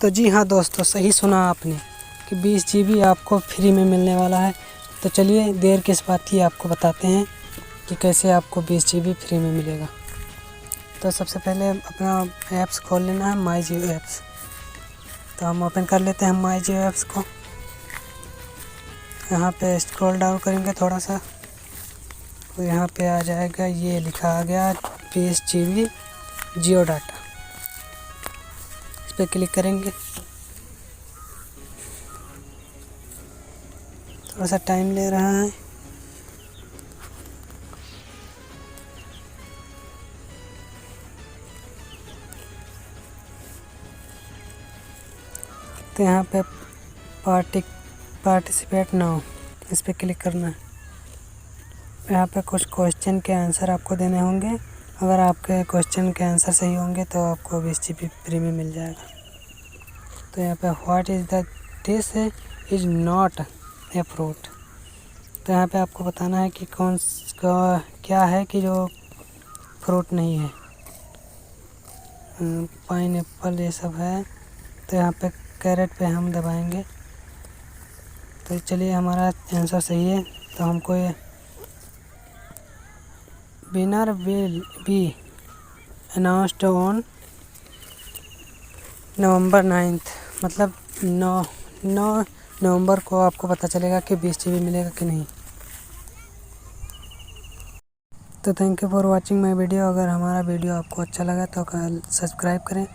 तो जी हाँ दोस्तों, सही सुना आपने कि 20 GB आपको फ्री में मिलने वाला है। तो चलिए देर किस बात की, आपको बताते हैं कि कैसे आपको 20 GB फ्री में मिलेगा। तो सबसे पहले अपना ऐप्स खोल लेना है, माई जियो ऐप्स। तो हम ओपन कर लेते हैं माई जियो ऐप्स को। यहाँ पे स्क्रॉल डाउन करेंगे थोड़ा सा, तो यहाँ पे आ जाएगा, ये लिखा आ गया 20 GB जियो डाटा। इस पर क्लिक करेंगे। थोड़ा सा टाइम ले रहा है। तो यहाँ पे पार्टिसिपेट नाउ, इस पर क्लिक करना है। यहाँ पे कुछ क्वेश्चन के आंसर आपको देने होंगे। अगर आपके क्वेश्चन के आंसर सही होंगे तो आपको 20 GB फ्री में मिल जाएगा। तो यहाँ पे what is the this is not a fruit. तो यहाँ पे आपको बताना है कि क्या है कि जो फ्रूट नहीं है। पाइनएप्पल ये सब है। तो यहाँ पे कैरेट पे हम दबाएंगे। तो चलिए हमारा आंसर सही है। तो हमको ये winner will be announced on November 9th, मतलब 9 नवंबर को आपको पता चलेगा कि 20 GB मिलेगा कि नहीं। तो thank you for watching my video. अगर हमारा वीडियो आपको अच्छा लगा तो सब्सक्राइब करें